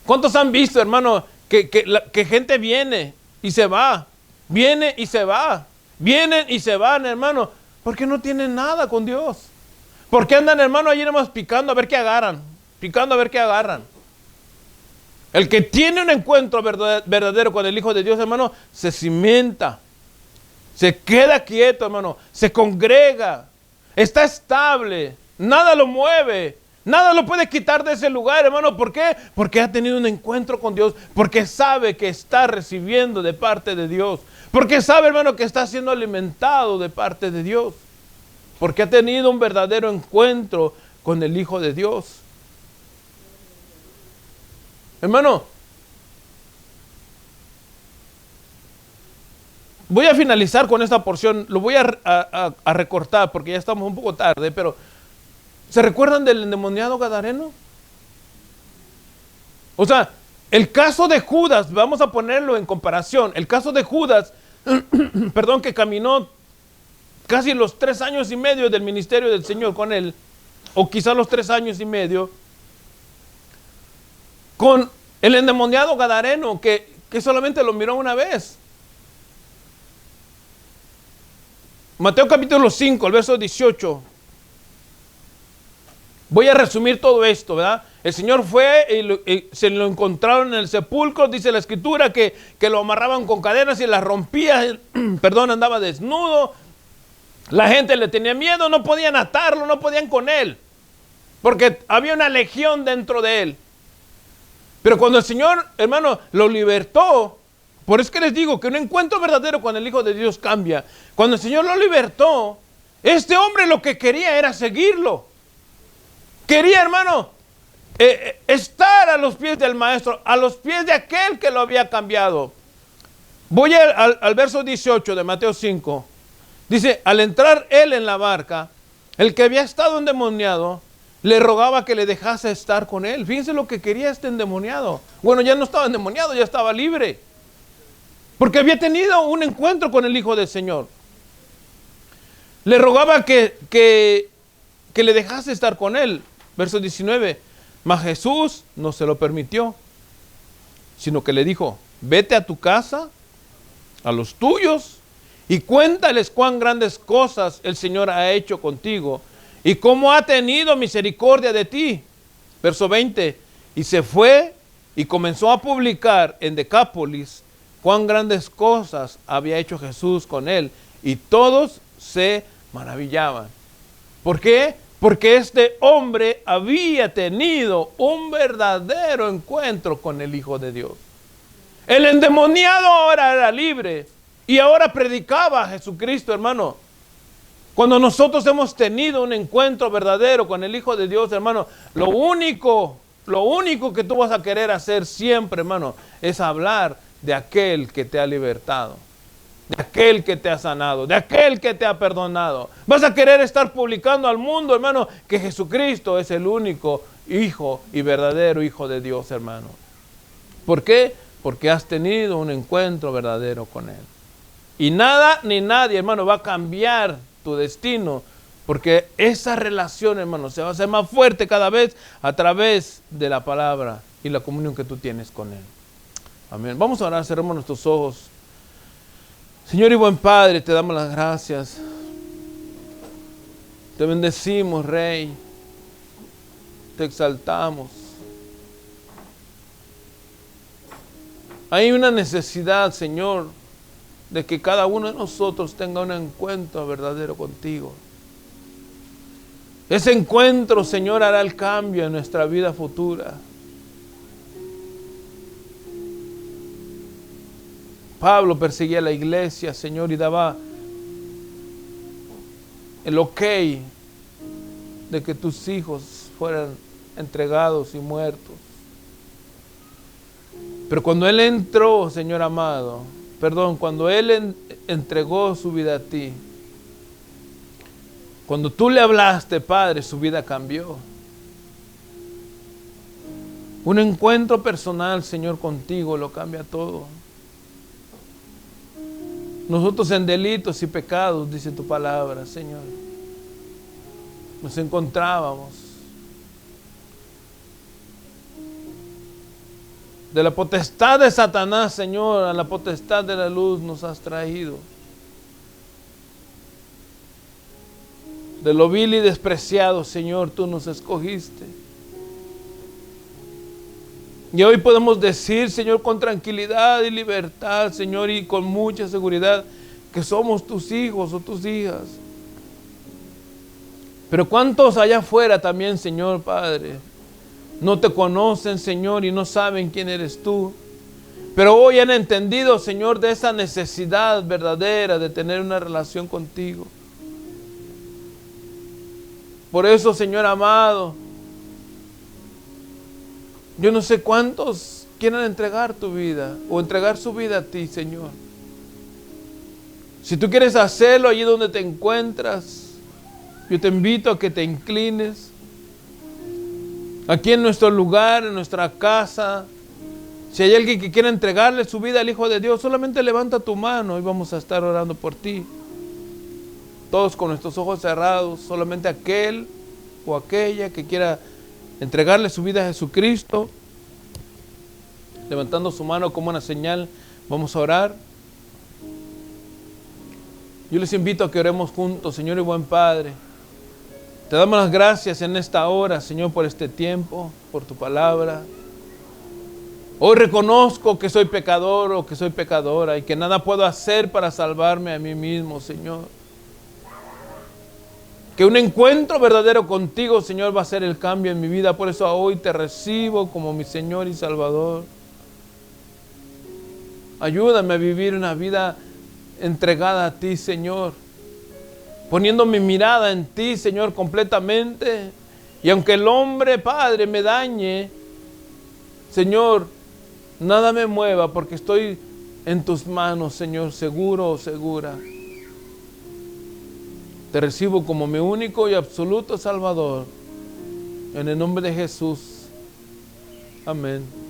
¿Cuántos han visto, hermano, que gente viene y se va? Viene y se va. Vienen y se van, hermano, porque no tienen nada con Dios. Porque andan, hermano, allí nomás picando a ver qué agarran. Picando a ver qué agarran. El que tiene un encuentro verdadero con el Hijo de Dios, hermano, se cimienta. Se queda quieto, hermano. Se congrega. Está estable. Nada lo mueve. Nada lo puede quitar de ese lugar, hermano. ¿Por qué? Porque ha tenido un encuentro con Dios. Porque sabe que está recibiendo de parte de Dios. Porque sabe, hermano, que está siendo alimentado de parte de Dios. Porque ha tenido un verdadero encuentro con el Hijo de Dios. Hermano, voy a finalizar con esta porción. Lo voy a recortar porque ya estamos un poco tarde, pero ¿se recuerdan del endemoniado gadareno? O sea, el caso de Judas, vamos a ponerlo en comparación. El caso de Judas, perdón, que caminó casi los 3 años y medio del ministerio del Señor con él, o quizás los 3 años y medio, con el endemoniado gadareno que solamente lo miró una vez. Mateo capítulo 5, el verso 18. Voy a resumir todo esto, ¿verdad? El Señor fue y se lo encontraron en el sepulcro. Dice la Escritura que lo amarraban con cadenas y las rompía. Perdón, andaba desnudo. La gente le tenía miedo, no podían atarlo, no podían con él. Porque había una legión dentro de él. Pero cuando el Señor, hermano, lo libertó, por eso que les digo que un encuentro verdadero con el Hijo de Dios cambia. Cuando el Señor lo libertó, este hombre lo que quería era seguirlo. Quería, hermano, estar a los pies del Maestro, a los pies de aquel que lo había cambiado. Voy al verso 18 de Mateo 5. Dice, al entrar él en la barca, el que había estado endemoniado, le rogaba que le dejase estar con él. Fíjense lo que quería este endemoniado. Bueno, ya no estaba endemoniado, ya estaba libre. Porque había tenido un encuentro con el Hijo del Señor. Le rogaba que le dejase estar con él. Verso 19. Mas Jesús no se lo permitió, sino que le dijo, vete a tu casa, a los tuyos, y cuéntales cuán grandes cosas el Señor ha hecho contigo, y cómo ha tenido misericordia de ti. Verso 20. Y se fue y comenzó a publicar en Decápolis cuán grandes cosas había hecho Jesús con él, y todos se maravillaban. ¿Por qué? Porque este hombre había tenido un verdadero encuentro con el Hijo de Dios. El endemoniado ahora era libre y ahora predicaba a Jesucristo, hermano. Cuando nosotros hemos tenido un encuentro verdadero con el Hijo de Dios, hermano, lo único que tú vas a querer hacer siempre, hermano, es hablar de aquel que te ha libertado, de aquel que te ha sanado, de aquel que te ha perdonado. Vas a querer estar publicando al mundo, hermano, que Jesucristo es el único Hijo y verdadero Hijo de Dios, hermano. ¿Por qué? porque has tenido un encuentro verdadero con Él. Y nada ni nadie, hermano, va a cambiar tu destino, porque esa relación, hermano, se va a hacer más fuerte cada vez a través de la palabra y la comunión que tú tienes con Él. Amén. Vamos a orar, cerremos nuestros ojos. Señor y buen Padre, te damos las gracias. Te bendecimos, Rey. Te exaltamos. Hay una necesidad, Señor, de que cada uno de nosotros tenga un encuentro verdadero contigo. Ese encuentro, Señor, hará el cambio en nuestra vida futura. Pablo perseguía a la iglesia, Señor, y daba el ok de que tus hijos fueran entregados y muertos. Pero cuando Él entró, Señor amado, cuando Él entregó su vida a ti, cuando tú le hablaste, Padre, su vida cambió. Un encuentro personal, Señor, contigo lo cambia todo. Nosotros en delitos y pecados, dice tu palabra, Señor, nos encontrábamos. De la potestad de Satanás, Señor, a la potestad de la luz nos has traído. De lo vil y despreciado, Señor, tú nos escogiste. Y hoy podemos decir, Señor, con tranquilidad y libertad, Señor, y con mucha seguridad, que somos tus hijos o tus hijas. Pero ¿cuántos allá afuera también, Señor Padre, no te conocen, Señor, y no saben quién eres tú? Pero hoy han entendido, Señor, de esa necesidad verdadera de tener una relación contigo. Por eso, Señor amado, yo no sé cuántos quieren entregar tu vida o entregar su vida a ti, Señor. Si tú quieres hacerlo allí donde te encuentras, yo te invito a que te inclines. Aquí en nuestro lugar, en nuestra casa, si hay alguien que quiera entregarle su vida al Hijo de Dios, solamente levanta tu mano y vamos a estar orando por ti. Todos con nuestros ojos cerrados, solamente aquel o aquella que quiera entregarle su vida a Jesucristo, levantando su mano como una señal, vamos a orar. Yo les invito a que oremos juntos. Señor y buen Padre, te damos las gracias en esta hora, Señor, por este tiempo, por tu palabra. Hoy reconozco que soy pecador o que soy pecadora y que nada puedo hacer para salvarme a mí mismo, Señor. Que un encuentro verdadero contigo, Señor, va a ser el cambio en mi vida. Por eso hoy te recibo como mi Señor y Salvador. Ayúdame a vivir una vida entregada a ti, Señor. Poniendo mi mirada en ti, Señor, completamente. Y aunque el hombre, Padre, me dañe, Señor, nada me mueva porque estoy en tus manos, Señor, seguro o segura. Te recibo como mi único y absoluto Salvador. En el nombre de Jesús. Amén.